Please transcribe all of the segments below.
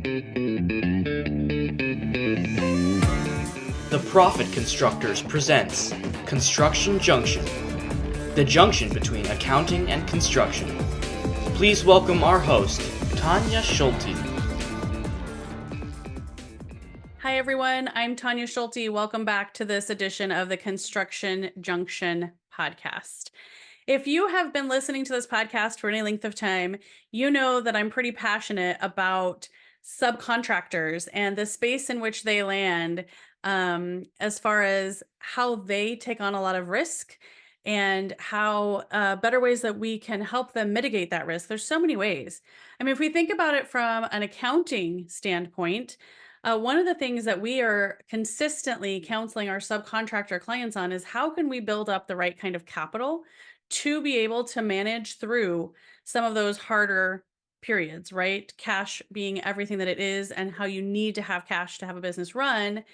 The Profit Constructors presents Construction Junction, the junction between accounting and construction. Please welcome our host, Tonya Schulte. Hi everyone, I'm Tonya Schulte. Welcome back to this edition of the Construction Junction podcast. If you have been listening to this podcast for any length of time, you know that I'm pretty passionate about subcontractors and the space in which they land, as far as how they take on a lot of risk and how better ways that we can help them mitigate that risk. There's so many ways. I mean, if we think about it from an accounting standpoint, one of the things that we are consistently counseling our subcontractor clients on is how can we build up the right kind of capital to be able to manage through some of those harder periods, right? Cash being everything that it is, and how you need to have cash to have a business run.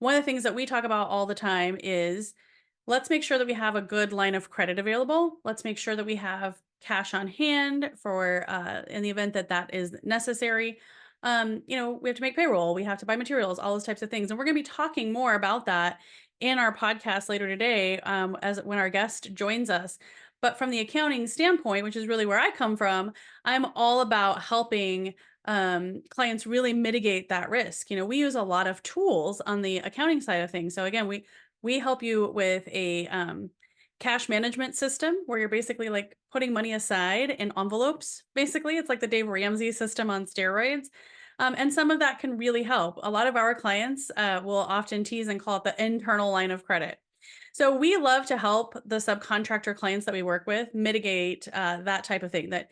One of the things that we talk about all the time is let's make sure that we have a good line of credit available. Let's make sure that we have cash on hand for in the event that that is necessary. We have to make payroll, we have to buy materials, all those types of things. And we're going to be talking more about that in our podcast later today, as when our guest joins us. But from the accounting standpoint, which is really where I come from, I'm all about helping clients really mitigate that risk. We use a lot of tools on the accounting side of things. So again, we help you with a cash management system where you're basically like putting money aside in envelopes. Basically, it's like the Dave Ramsey system on steroids. And some of that can really help. A lot of our clients will often tease and call it the internal line of credit. So we love to help the subcontractor clients that we work with mitigate that type of thing. That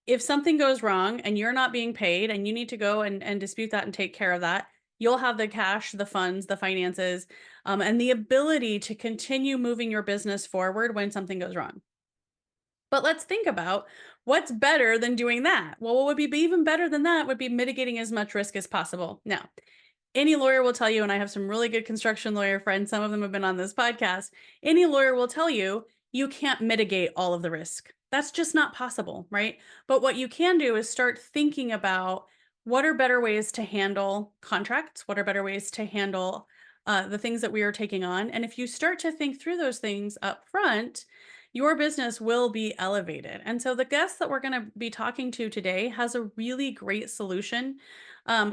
if something goes wrong and you're not being paid and you need to go and dispute that and take care of that, you'll have the cash, the funds, the finances, and the ability to continue moving your business forward when something goes wrong. But let's think about what's better than doing that. Well, what would be even better than that would be mitigating as much risk as possible. Now, any lawyer will tell you, and I have some really good construction lawyer friends, some of them have been on this podcast, any lawyer will tell you, you can't mitigate all of the risk. That's just not possible, right? But what you can do is start thinking about what are better ways to handle contracts? What are better ways to handle the things that we are taking on? And if you start to think through those things up front, your business will be elevated. And so the guest that we're going to be talking to today has a really great solution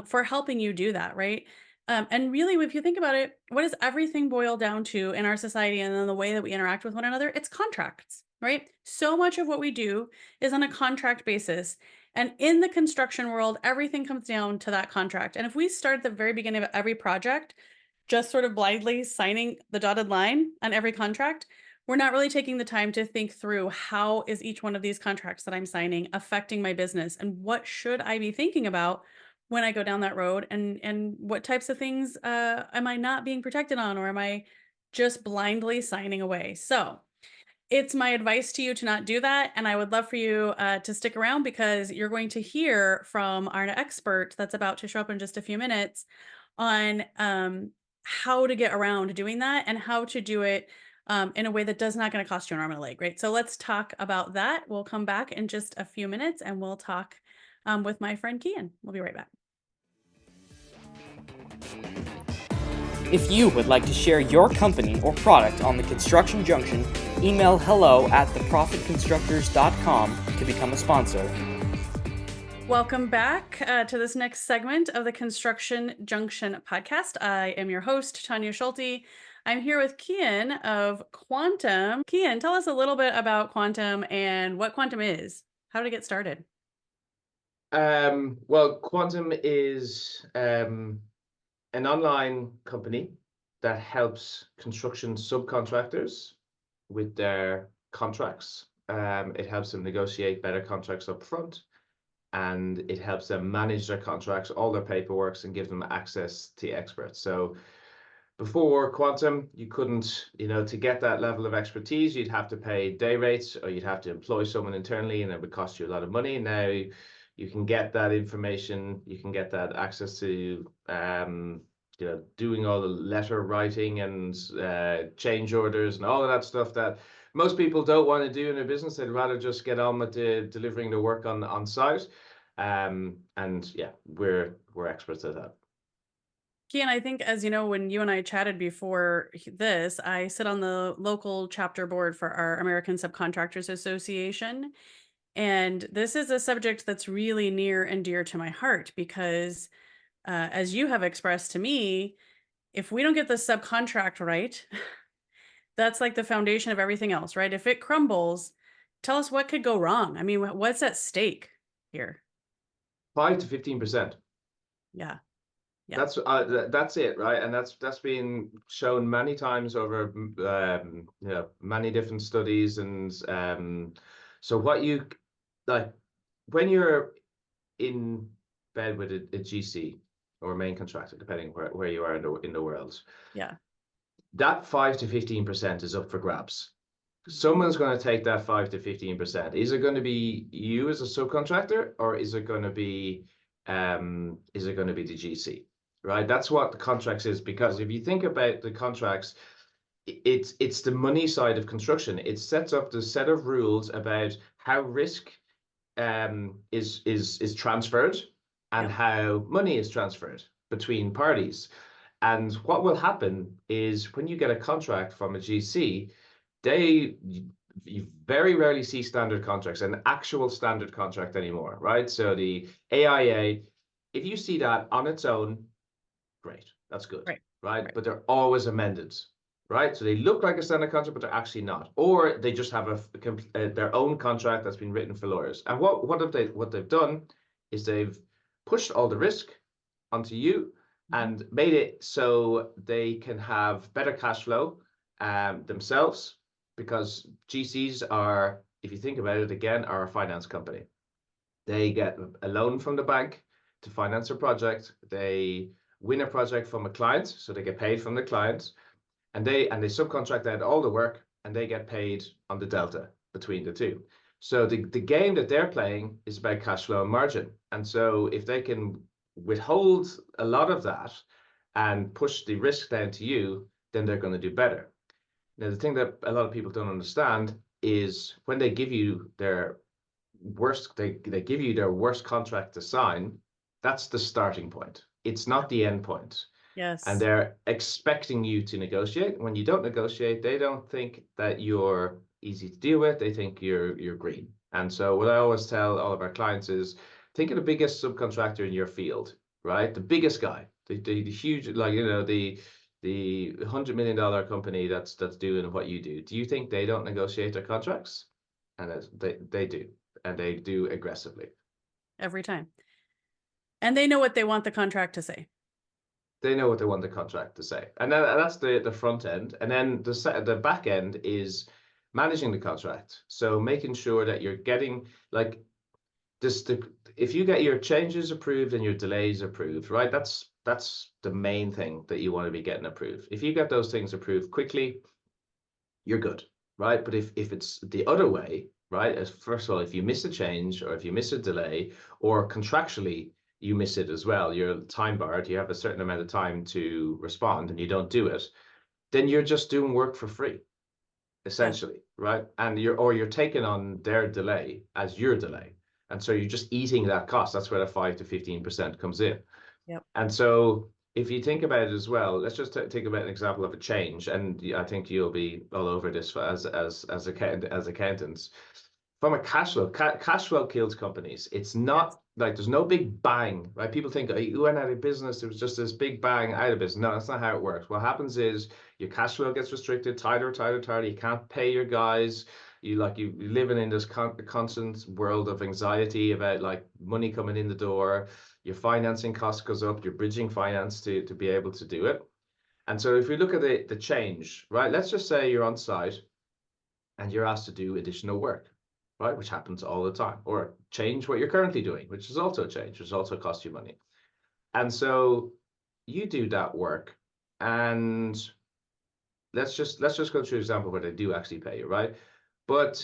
for helping you do that, right? And really, if you think about it, what does everything boil down to in our society and then the way that we interact with one another? It's contracts, right? So much of what we do is on a contract basis. And in the construction world, everything comes down to that contract. And if we start at the very beginning of every project, just sort of blindly signing the dotted line on every contract, we're not really taking the time to think through how is each one of these contracts that I'm signing affecting my business, and what should I be thinking about when I go down that road, and what types of things am I not being protected on, or am I just blindly signing away? So it's my advice to you to not do that. And I would love for you to stick around, because you're going to hear from our expert that's about to show up in just a few minutes on how to get around doing that and how to do it in a way that does not going to cost you an arm and a leg, right? So let's talk about that. We'll come back in just a few minutes and we'll talk with my friend Cian. We'll be right back. If you would like to share your company or product on the Construction Junction, email hello@theprofitconstructors.com to become a sponsor. Welcome back to this next segment of the Construction Junction podcast. I am your host, Tonya Schulte. I'm here with Cian of Quantum. Cian, tell us a little bit about Quantum and what Quantum is. How did it get started? Well, Quantum is an online company that helps construction subcontractors with their contracts. It helps them negotiate better contracts up front, and it helps them manage their contracts, all their paperwork, and give them access to experts. So before Quantum, you couldn't, to get that level of expertise, you'd have to pay day rates, or you'd have to employ someone internally, and it would cost you a lot of money. Now you can get that information, you can get that access to doing all the letter writing and change orders and all of that stuff that most people don't want to do in their business. They'd rather just get on with delivering the work on site. And yeah, we're experts at that. Cian, I think, as you know, when you and I chatted before this, I sit on the local chapter board for our American Subcontractors Association. And this is a subject that's really near and dear to my heart because, as you have expressed to me, if we don't get the subcontract right, that's like the foundation of everything else, right? If it crumbles, tell us what could go wrong. I mean, what's at stake here? 5 to 15%. Yeah. That's it, right? And that's been shown many times over many different studies. And so what you like when you're in bed with a GC or a main contractor, depending where you are in the world, Yeah. that 5 to 15% is up for grabs. Someone's going to take that 5 to 15%. Is it going to be you as a subcontractor, or is it going to be the GC? Right? That's what the contracts is, because if you think about the contracts, it's the money side of construction. It sets up the set of rules about how risk is transferred and Yep. how money is transferred between parties. And what will happen is when you get a contract from a GC, you very rarely see standard contracts, an actual standard contract anymore, right? So the AIA, if you see that on its own, great, that's good, right? But they're always amended, right? So they look like a standard contract, but they're actually not, or they just have their own contract that's been written for lawyers. And what they've done is they've pushed all the risk onto you and made it so they can have better cash flow themselves, because GCs are, if you think about it again, are a finance company. They get a loan from the bank to finance a project. They win a project from a client, so they get paid from the client, and they subcontract out all the work, and they get paid on the delta between the two. So the game that they're playing is about cash flow and margin. And so if they can withhold a lot of that and push the risk down to you, then they're going to do better. Now, the thing that a lot of people don't understand is when they give you their worst, they give you their worst contract to sign, that's the starting point. It's not the end point. Yes. And they're expecting you to negotiate. When you don't negotiate, they don't think that you're easy to deal with. They think you're green. And so what I always tell all of our clients is, think of the biggest subcontractor in your field, right? The biggest guy, the huge, like, the $100 million company that's doing what you do. Do you think they don't negotiate their contracts? And they do, and they do aggressively. Every time. And they know what they want the contract to say. They know what they want the contract to say. And then that's the front end. And then the back end is managing the contract. So making sure that you're getting, like, if you get your changes approved and your delays approved, right? That's the main thing that you want to be getting approved. If you get those things approved quickly, you're good, right? But if it's the other way, right? As first of all, if you miss a change, or if you miss a delay, or contractually you miss it as well, you're time barred, you have a certain amount of time to respond, and you don't do it, then you're just doing work for free, essentially, right? And you're taking on their delay as your delay. And so you're just eating that cost. That's where the 5 to 15% comes in. Yep. And so if you think about it as well, let's just think about an example of a change. And I think you'll be all over this as accountants. From a cash flow kills companies. It's not like there's no big bang, right? People think, oh, you went out of business, there was just this big bang out of business. No, that's not how it works. What happens is your cash flow gets restricted, tighter. You can't pay your guys. You're living in this constant world of anxiety about, like, money coming in the door. Your financing cost goes up. You're bridging finance to be able to do it. And so if we look at the change, right? Let's just say you're on site and you're asked to do additional work, right? Which happens all the time, or change what you're currently doing, which is also a change, which also costs you money. And so you do that work, and let's just go through an example where they do actually pay you, right? But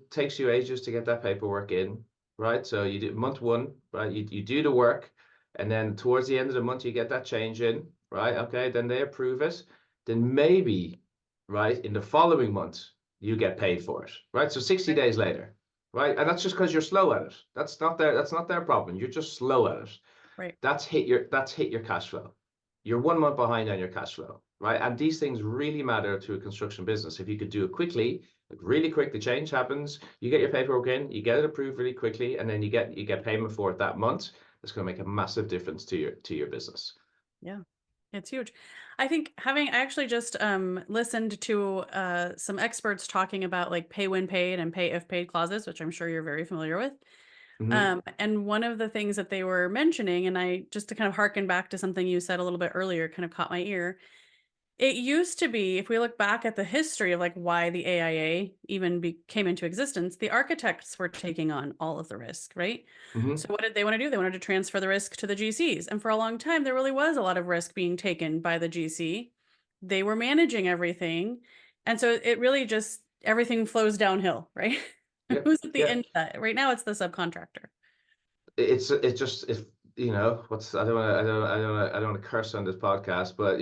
takes you ages to get that paperwork in, right? So you do month one, right? You do the work, and then towards the end of the month you get that change in, right? Okay, then they approve it. Then maybe, right, in the following month you get paid for it, right? So 60 days later, right? And that's just because you're slow at it. That's not their problem. You're just slow at it. Right. That's hit your cash flow. You're 1 month behind on your cash flow, right? And these things really matter to a construction business. If you could do it quickly, like really quick, the change happens, you get your paperwork in, you get it approved really quickly, and then you get payment for it that month. It's going to make a massive difference to your business. Yeah, it's huge. I think I actually just listened to some experts talking about like pay when paid and pay if paid clauses, which I'm sure you're very familiar with. And one of the things that they were mentioning, and I just to kind of harken back to something you said a little bit earlier, kind of caught my ear. It used to be, if we look back at the history of like why the AIA even came into existence, the architects were taking on all of the risk, right? So what did they want to do? They wanted to transfer the risk to the GCs. And for a long time, there really was a lot of risk being taken by the GC. They were managing everything. And so it really just, everything flows downhill, right? Yeah, Who's at the yeah. end of that? Right now, it's the subcontractor. It's just if what's I don't want to curse on this podcast, but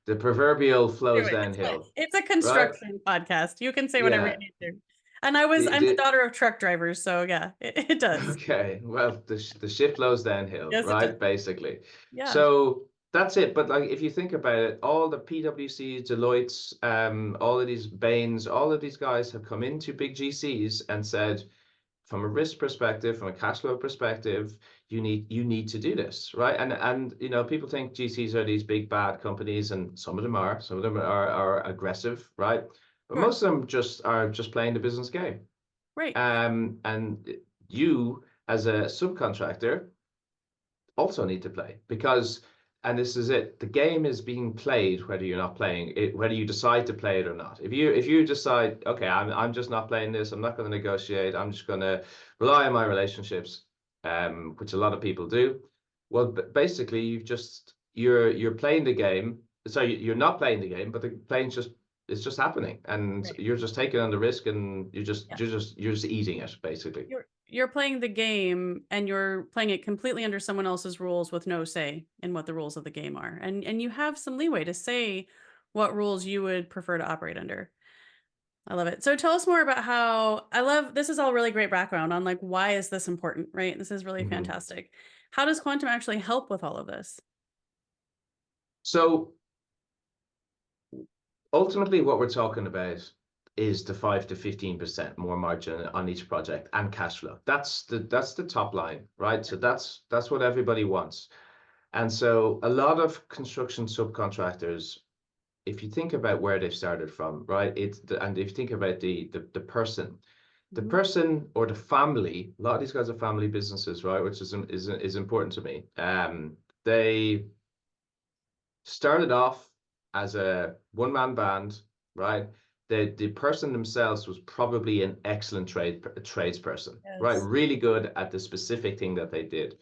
the proverbial Do flows it. It's fine. downhill, It's a right? construction podcast. You can say whatever you Yeah. need to. And The, I'm the the, daughter of truck drivers, so yeah, it does. okay, well, the ship flows downhill, Yes, it does. right? Basically. Yeah. So that's it. But like if you think about it, all the PwCs, Deloitte's, all of these Bains, all of these guys have come into big GCs and said, from a risk perspective, from a cash flow perspective, you need to do this, right? And people think GCs are these big bad companies, and some of them are aggressive, right? But Sure. most of them are just playing the business game. Right. And you as a subcontractor also need to play because, and this is it, the game is being played whether you're not playing it, whether you decide to play it or not. If you decide, okay, I'm just not playing this, I'm not going to negotiate, I'm just going to rely on my relationships, which a lot of people do. Well, basically, you're playing the game. So you're not playing the game, but the playing's just it's just happening, and Right. you're just taking on the risk, and Yeah. you're just eating it, basically. You're playing the game and you're playing it completely under someone else's rules with no say in what the rules of the game are. And you have some leeway to say what rules you would prefer to operate under. I love it. So tell us more about how this is all really great background on like why is this important, right? This is really Mhm. fantastic. How does quantum actually help with all of this? So ultimately, what we're talking about is the 5 to 15% more margin on each project and cash flow. That's the top line, right? So that's what everybody wants. And so a lot of construction subcontractors, if you think about where they've started from, right? And if you think about the person, the Mhm. person or the family, a lot of these guys are family businesses, right? Which is important to me. They started off as a one-man band, right? The person themselves was probably an excellent tradesperson, right? Yes. Really good at the specific thing that they did.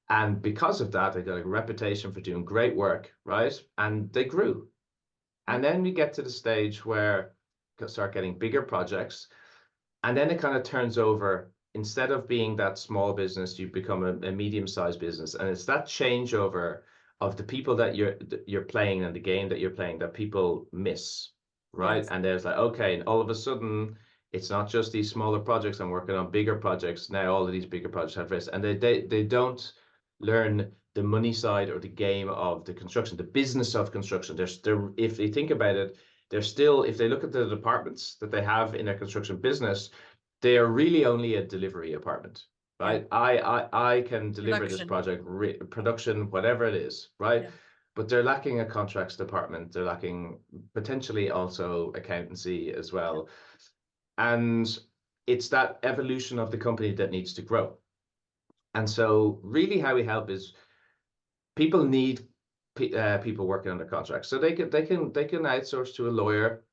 And because of that, they got a reputation for doing great work, right? And they grew. And Yep. then we get to the stage where we start getting bigger projects. And then it kind of turns over. Instead of being that small business, you become a medium-sized business. And it's that changeover of the people that you're playing and the game that you're playing that people miss, right? Yes. And there's like, okay, and all of a sudden, it's not just these smaller projects. I'm working on bigger projects. Now all of these bigger projects have risk. And they don't learn the money side or the game of the construction, the business of construction. If they think about it, they're still, if they look at the departments that they have in their construction business, they are really only a delivery department, Yeah. right? I can deliver this Production. project, production, whatever it is, right? Yeah. But they're lacking a contracts department. They're lacking potentially also accountancy as Yeah. well. And it's that evolution of the company that needs to grow. And so really how we help is people need people working under contracts, so they can outsource to a lawyer,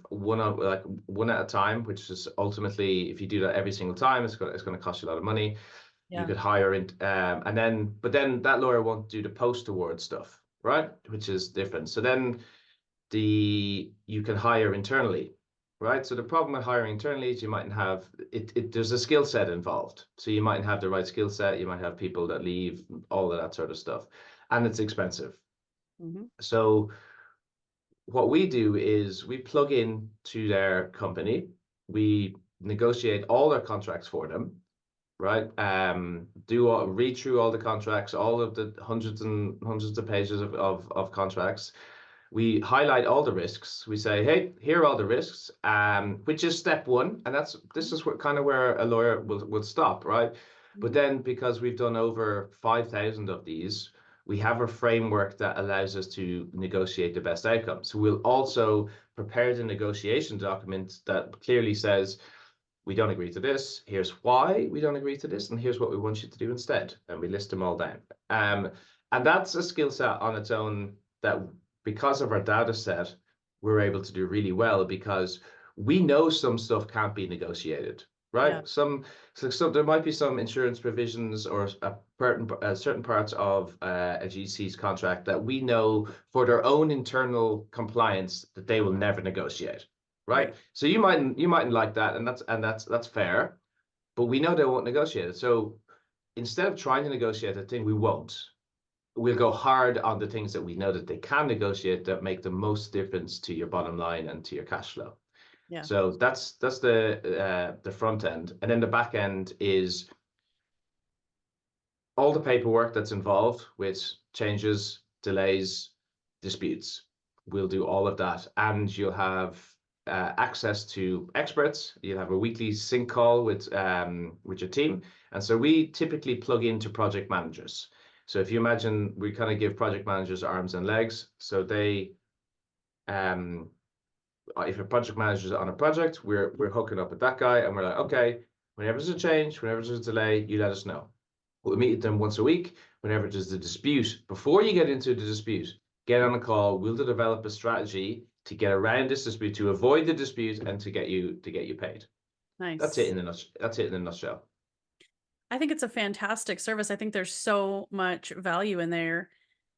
one at a time, which is ultimately, if you do that every single time, it's going to cost you a lot of money. You Yeah. could hire in, but then that lawyer won't do the post award stuff, right? Which is different. So then you can hire internally, right? So the problem with hiring internally is you mightn't have there's a skill set involved. So you mightn't have the right skill set, you might have people that leave, all of that sort of stuff. And it's expensive. Hmm. So what we do is we plug in to their company. We negotiate all their contracts for them, right? Read through all the contracts, all of the hundreds and hundreds of pages of contracts. We highlight all the risks. We say, hey, here are all the risks, which is step one. And this is kind of where a lawyer will stop, right? But then because we've done over 5,000 of these, we have a framework that allows us to negotiate the best outcome. So we'll also prepare the negotiation document that clearly says, we don't agree to this, here's why we don't agree to this, and here's what we want you to do instead. And we list them all down. And that's a skill set on its own that, because of our data set, we're able to do really well, because we know some stuff can't be negotiated, right? Yeah. So there might be some insurance provisions or certain parts of a GC's contract that we know for their own internal compliance that they will never negotiate, right? So you mightn't like that, and that's fair, but we know they won't negotiate it. So instead of trying to negotiate a thing, we won't. We'll go hard on the things that we know that they can negotiate that make the most difference to your bottom line and to your cash flow. Yeah. So that's the front end, and then the back end is all the paperwork that's involved with changes, delays, disputes. We'll do all of that, and you'll have access to experts. You'll have a weekly sync call with your team, and so we typically plug into project managers. So if you imagine, we kind of give project managers arms and legs. So they, if a project manager is on a project, we're hooking up with that guy, and we're like, okay, whenever there's a change, whenever there's a delay, you let us know. We'll meet them once a week. Whenever there's a dispute, before you get into the dispute, get on a call. We'll develop a strategy to get around this dispute, to avoid the dispute, and to get you paid. Nice. That's it in a nutshell. I think it's a fantastic service. I think there's so much value in there.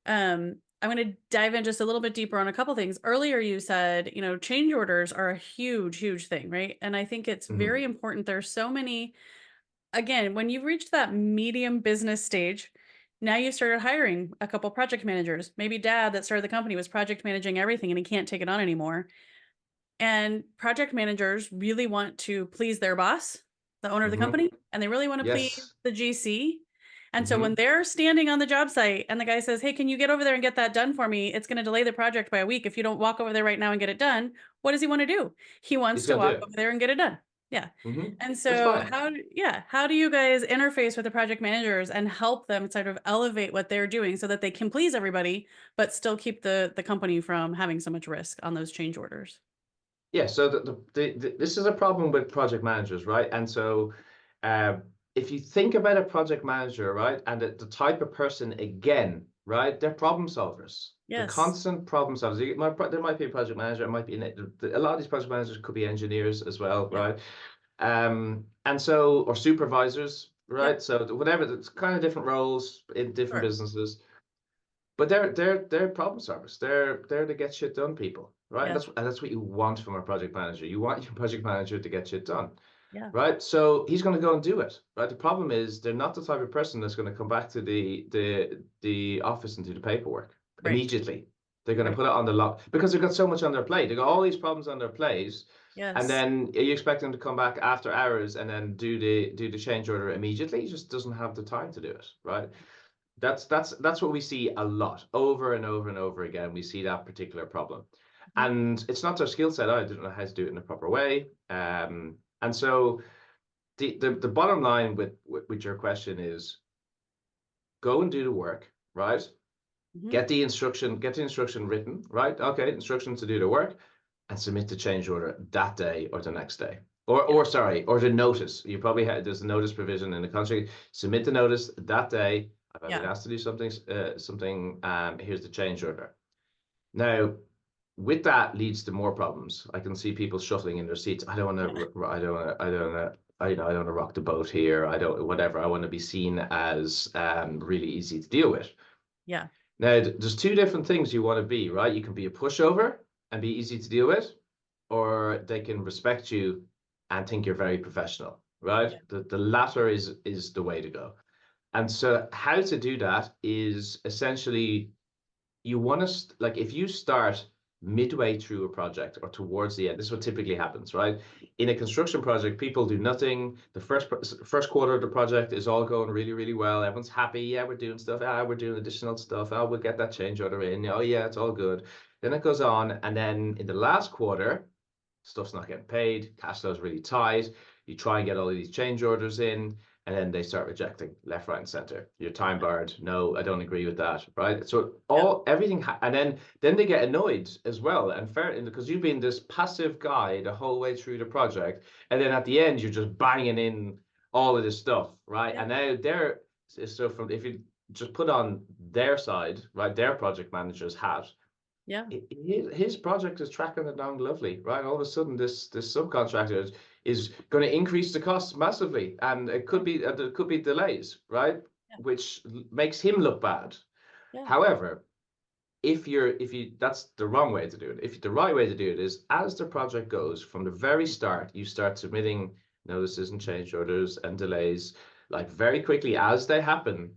I'm going to dive in just a little bit deeper on a couple things. Earlier, you said, change orders are a huge, huge thing, right? And I think it's very important. There's so many, again, when you've reached that medium business stage, now you started hiring a couple project managers. Maybe dad that started the company was project managing everything and he can't take it on anymore. And project managers really want to please their boss, the owner of the company, and they really want to please the GC. And so when they're standing on the job site and the guy says, hey, can you get over there and get that done for me? It's going to delay the project by a week. If you don't walk over there right now and get it done, what does he want to do? He wants to walk over there and get it done. Yeah. And so how do you guys interface with the project managers and help them sort of elevate what they're doing so that they can please everybody, but still keep the company from having so much risk on those change orders? Yeah, so this is a problem with project managers, right? And so if you think about a project manager, right, and the type of person, again, right, they're problem solvers. Yes. They're constant problem solvers. There might be a project manager, it might be a lot of these project managers could be engineers as well, right? And so, or supervisors, right? Yep. So whatever, it's kind of different roles in different businesses. But they're problem solvers. They're to get shit done, people, right? Yeah. That's what you want from a project manager. You want your project manager to get shit done, right? So he's going to go and do it, right? The problem is they're not the type of person that's going to come back to the office and do the paperwork immediately. They're going to put it on the log because they've got so much on their plate. They've got all these problems on their plate. Yes. And then you expect them to come back after hours and then do the change order immediately. He just doesn't have the time to do it, right? That's what we see a lot, over and over and over again. We see that particular problem, and it's not their skill set. I don't know how to do it in a proper way. And so the bottom line with your question is, go and do the work, right? Get the instruction written, right? Okay, instructions to do the work, and submit the change order that day or the next day. Or the notice. You probably there's a notice provision in the contract. Submit the notice that day. I've been asked to do something. Here's the change order. Now, with that leads to more problems. I can see people shuffling in their seats. I don't want to rock the boat here. I want to be seen as really easy to deal with. Yeah. Now, there's two different things you want to be, right? You can be a pushover and be easy to deal with, or they can respect you and think you're very professional, right? Yeah. The latter is the way to go. And so how to do that is essentially, you want to, if you start midway through a project or towards the end. This is what typically happens, right? In a construction project, people do nothing. The first quarter of the project is all going really, really well. Everyone's happy. Yeah, we're doing stuff. We're doing additional stuff. We'll get that change order in. Oh, yeah, it's all good. Then it goes on. And then in the last quarter, stuff's not getting paid. Cash flow is really tight. You try and get all of these change orders in, and then they start rejecting left, right, and center. You're time barred. No, I don't agree with that. Right. So everything, and then they get annoyed as well. And fair, because you've been this passive guy the whole way through the project, and then at the end you're just banging in all of this stuff, right? And now if you just put on their side, right, their project manager's hat. Yeah. His project is tracking it down lovely, right? All of a sudden, this subcontractor is going to increase the costs massively, and it could be there could be delays, right? Yeah. Which makes him look bad. Yeah. However, if you that's the wrong way to do it. If the right way to do it is, as the project goes from the very start, you start submitting notices and change orders and delays, like very quickly as they happen,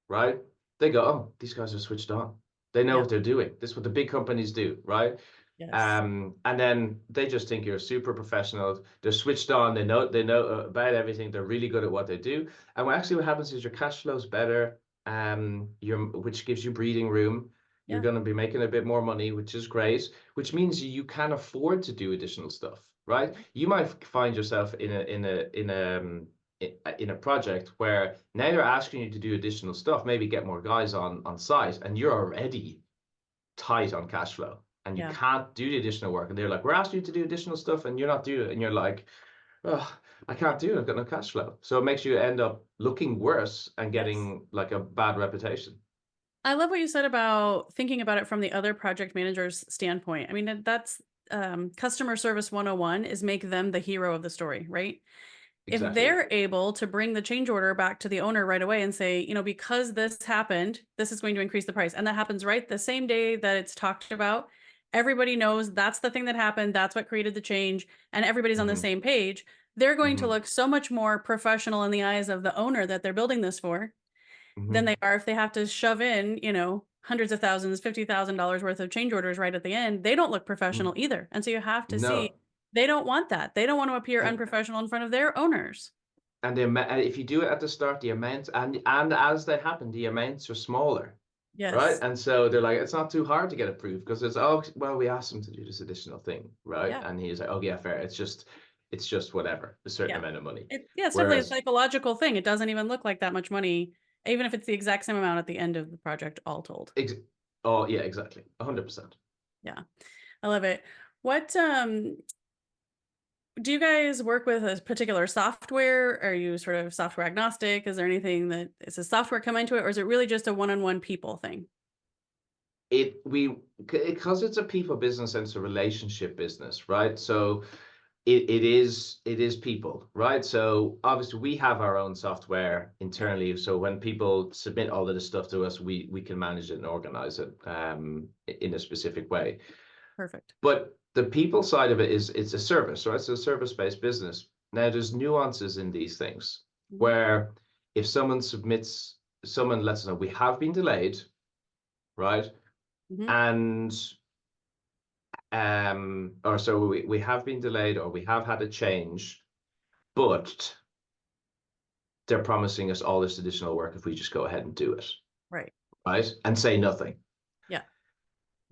right? They go, oh, these guys are switched on. They know what they're doing. This is what the big companies do, right? Yes. And then they just think you're super professional. They're switched on. They know about everything. They're really good at what they do. And what happens is your cash flow's better, which gives you breathing room. You're going to be making a bit more money, which is great, which means you can afford to do additional stuff, right? You might find yourself in a project where now they're asking you to do additional stuff, maybe get more guys on site, and you're already tight on cash flow and you can't do the additional work. And they're like, we're asking you to do additional stuff and you're not doing it. And you're like, oh, I can't do it. I've got no cash flow. So it makes you end up looking worse and getting like a bad reputation. I love what you said about thinking about it from the other project manager's standpoint. I mean, that's customer service 101 is make them the hero of the story, right? Exactly. If they're able to bring the change order back to the owner right away and say, because this happened, this is going to increase the price. And that happens right the same day that it's talked about. Everybody knows that's the thing that happened. That's what created the change. And everybody's on the same page. They're going to look so much more professional in the eyes of the owner that they're building this for than they are if they have to shove in, hundreds of thousands, $50,000 worth of change orders right at the end. They don't look professional either. And so you have to see. They don't want that. They don't want to appear unprofessional in front of their owners. And if you do it at the start, the amounts and as they happen, the amounts are smaller. Yes. Right. And so they're like, it's not too hard to get approved because it's, oh, well, we asked him to do this additional thing. Right. Yeah. And he's like, oh, yeah, fair. It's just whatever, a certain amount of money. It's simply a psychological thing. It doesn't even look like that much money, even if it's the exact same amount at the end of the project, all told. Oh, yeah, exactly. 100%. Yeah. I love it. What, do you guys work with a particular software? Are you sort of software agnostic? Is there anything that is a software come into it, or is it really just a one-on-one people thing? Because it's a people business and it's a relationship business, right? So it is people, right? So obviously we have our own software internally. So when people submit all of this stuff to us, we can manage it and organize it in a specific way. Perfect. But the people side of it it's a service, right? It's a service-based business. Now there's nuances in these things where if someone lets us know we have been delayed, right? And or so we have been delayed or we have had a change, but they're promising us all this additional work if we just go ahead and do it. Right. Right. And say nothing. Yeah.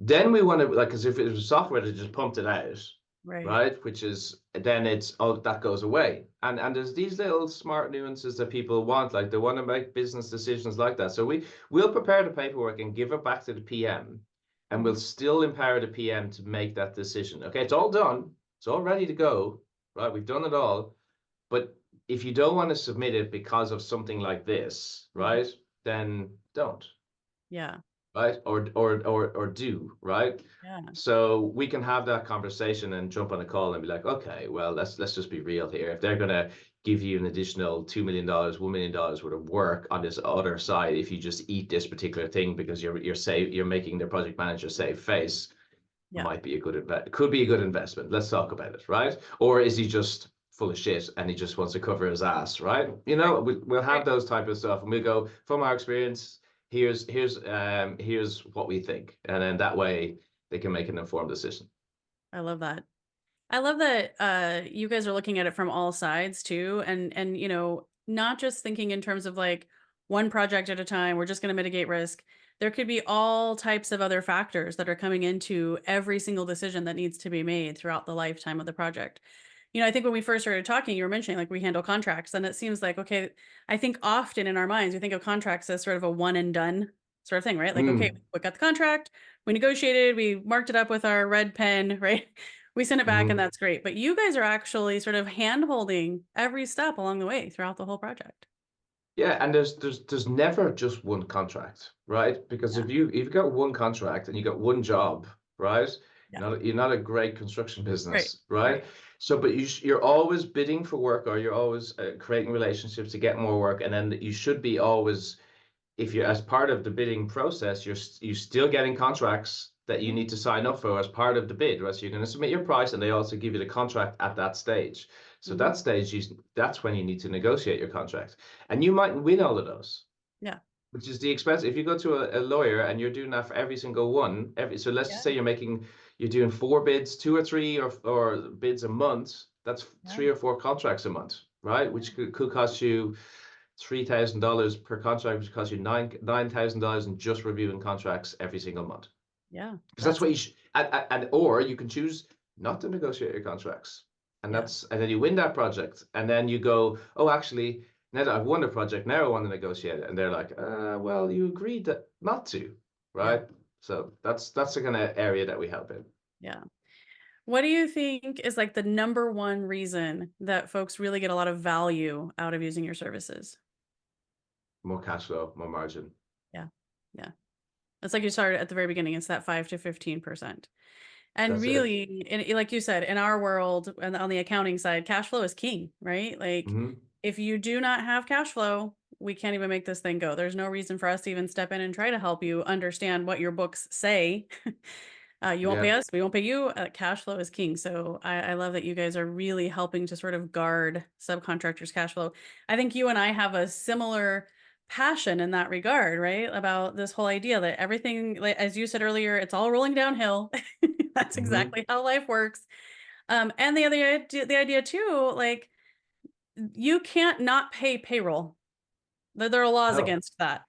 Then we want to, like, because if it was software that just pumped it out, right, which is, then it's, oh, that goes away. And there's these little smart nuances that people want, like they want to make business decisions like that. So we'll prepare the paperwork and give it back to the PM, and we'll still empower the PM to make that decision. Okay, it's all done. It's all ready to go, right? We've done it all. But if you don't want to submit it because of something like this, right, then don't. Yeah. Right, or do, right? Yeah. So we can have that conversation and jump on a call and be like, okay, well, let's just be real here. If they're gonna give you an additional $2 million, $1 million worth of work on this other side, if you just eat this particular thing because you're making their project manager save face, might be could be a good investment. Let's talk about it, right? Or is he just full of shit and he just wants to cover his ass, right? We'll have those type of stuff, and we'll go from our experience. Here's what we think, and then that way they can make an informed decision. I love that. I love that you guys are looking at it from all sides too, and you know, not just thinking in terms of like one project at a time, we're just going to mitigate risk. There could be all types of other factors that are coming into every single decision that needs to be made throughout the lifetime of the project. You know, I think when we first started talking, you were mentioning like we handle contracts, and it seems like, okay, I think often in our minds, we think of contracts as sort of a one and done sort of thing, right? Like, okay, we got the contract, we negotiated, we marked it up with our red pen, right? We send it back and that's great. But you guys are actually sort of hand holding every step along the way throughout the whole project. Yeah, and there's never just one contract, right? Because if you've got one contract and you got one job, right? Yeah. You're not a great construction business, Right. right? So, but you're always bidding for work, or you're always creating relationships to get more work, and then you should be always, if you're as part of the bidding process, you're still getting contracts that you need to sign up for as part of the bid, right? So you're going to submit your price, and they also give you the contract at that stage. So that stage, that's when you need to negotiate your contract, and you mightn't win all of those. Yeah. Which is the expense. If you go to a lawyer and you're doing that for every single one, so let's just say you're doing 4 bids, 2 or 3 or bids a month. That's 3 or 4 contracts a month, right? Which could cost you $3,000 per contract, which costs you $9,000 in just reviewing contracts every single month. Yeah. Because that's what you should, and or you can choose not to negotiate your contracts, and and then you win that project, and then you go, oh, actually, now that I've won the project, now I want to negotiate it, and they're like, well, you agreed that not to, right? Yeah. So that's the kind of area that we help in. Yeah. What do you think is like the number one reason that folks really get a lot of value out of using your services? More cash flow, more margin. Yeah. Yeah. It's like you started at the very beginning. It's that 5 to 15%. And That's it. really, like you said, in our world and on the accounting side, cash flow is king, right? Like if you do not have cash flow, we can't even make this thing go. There's no reason for us to even step in and try to help you understand what your books say. You won't pay us, we won't pay you. Cash flow is king. So I love that you guys are really helping to sort of guard subcontractors' cash flow. I think you and I have a similar passion in that regard, right? About this whole idea that everything, like, as you said earlier, it's all rolling downhill. That's exactly how life works. And the idea too, like you can't not pay payroll. There are laws No. against that.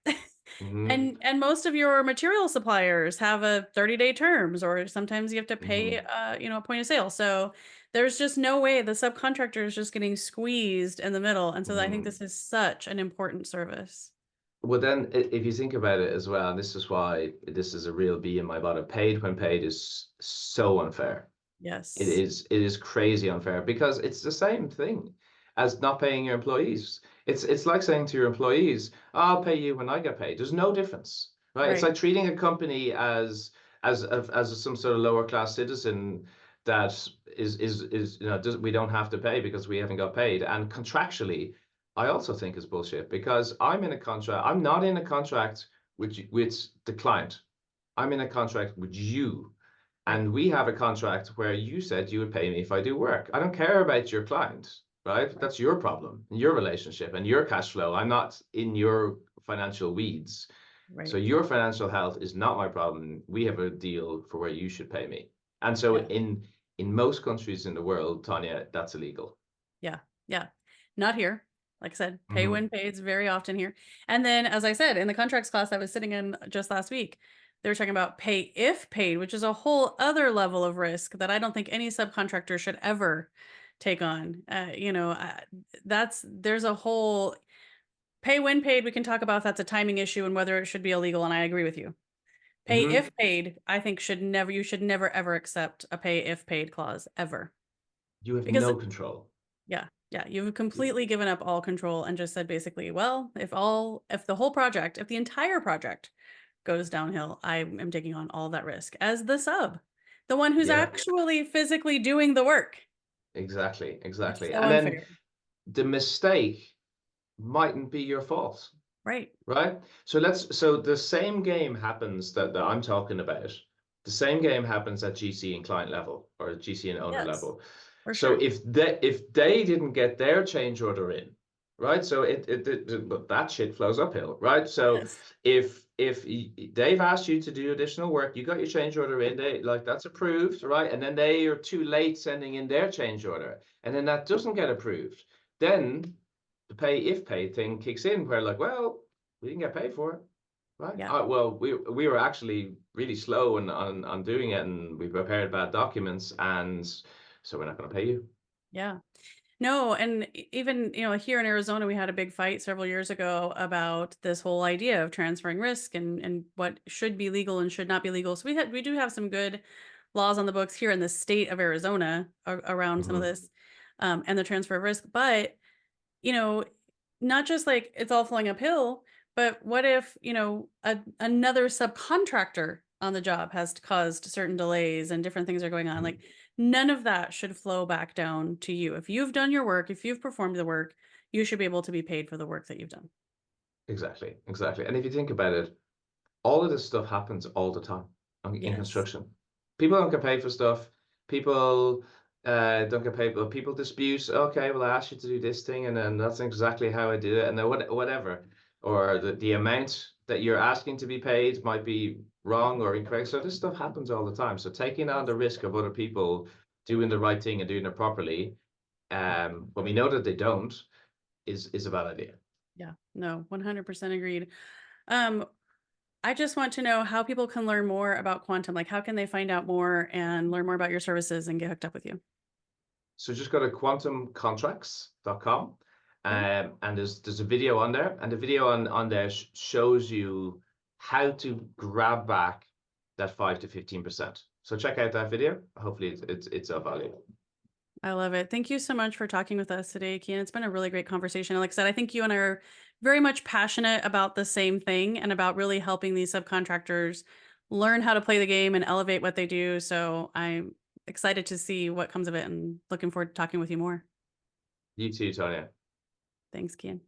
And most of your material suppliers have a 30-day terms, or sometimes you have to pay a point of sale. So there's just no way the subcontractor is just getting squeezed in the middle. And so I think this is such an important service. Well, then, if you think about it as well, and this is why this is a real bee in my bottom, paid when paid is so unfair. Yes. It is crazy unfair, because it's the same thing as not paying your employees. It's like saying to your employees, I'll pay you when I get paid. There's no difference, right? It's like treating a company as some sort of lower class citizen that is we don't have to pay because we haven't got paid. And contractually, I also think is bullshit, because I'm not in a contract with the client. I'm in a contract with you. And we have a contract where you said you would pay me if I do work. I don't care about your client, right? That's your problem, your relationship, and your cash flow. I'm not in your financial weeds. Right. So your financial health is not my problem. We have a deal for where you should pay me. And so in most countries in the world, Tonya, that's illegal. Yeah. Yeah. Not here. Like I said, pay when paid is very often here. And then, as I said, in the contracts class I was sitting in just last week, they were talking about pay if paid, which is a whole other level of risk that I don't think any subcontractor should ever take on. There's a whole pay when paid. We can talk about if that's a timing issue and whether it should be illegal. And I agree with you. Pay if paid, I think you should never ever accept a pay if paid clause ever. You have no control. Yeah. Yeah. You've completely given up all control and just said basically, well, if the entire project goes downhill, I am taking on all that risk as the sub, the one who's actually physically doing the work. Exactly. So and unfair. then the mistake mightn't be your fault. Right. So the same game happens that I'm talking about. The same game happens at GC and client level, or GC and owner level. So if they didn't get their change order in, right? So that shit flows uphill, right? So if if they've asked you to do additional work, you got your change order in, that's approved, right? And then they are too late sending in their change order, and then that doesn't get approved. Then the pay if paid thing kicks in, where like, well, we didn't get paid for it, right? Yeah. Well, we were actually really slow on doing it, and we prepared bad documents, and so we're not going to pay you. Yeah. No, and even, here in Arizona, we had a big fight several years ago about this whole idea of transferring risk and what should be legal and should not be legal. So we do have some good laws on the books here in the state of Arizona around some of this and the transfer of risk. But, not just like it's all flowing uphill, but what if, another subcontractor on the job has caused certain delays and different things are going on? Like, none of that should flow back down to you. If you've done your work, if you've performed the work, you should be able to be paid for the work that you've done. Exactly. And if you think about it, all of this stuff happens all the time in construction. People don't get paid for stuff. People don't get paid, but people dispute. Okay, well, I asked you to do this thing, and then that's exactly how I did it, and then whatever. Or the amount that you're asking to be paid might be wrong or incorrect. So this stuff happens all the time. So taking on the risk of other people doing the right thing and doing it properly, when we know that they don't, is a bad idea. Yeah, no, 100% agreed. I just want to know how people can learn more about Quantum. Like, how can they find out more and learn more about your services and get hooked up with you? So just go to quantumcontracts.com. And there's a video on there, and the video on there shows you how to grab back that 5 to 15%. So check out that video. Hopefully it's of value. I love it. Thank you so much for talking with us today, Cian. It's been a really great conversation. Like I said, I think you and I are very much passionate about the same thing and about really helping these subcontractors learn how to play the game and elevate what they do. So I'm excited to see what comes of it and looking forward to talking with you more. You too, Tonya. Thanks, Cian.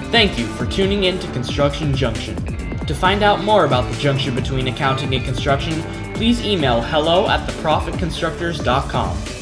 Thank you for tuning in to Construction Junction. To find out more about the junction between accounting and construction, please email hello@theprofitconstructors.com.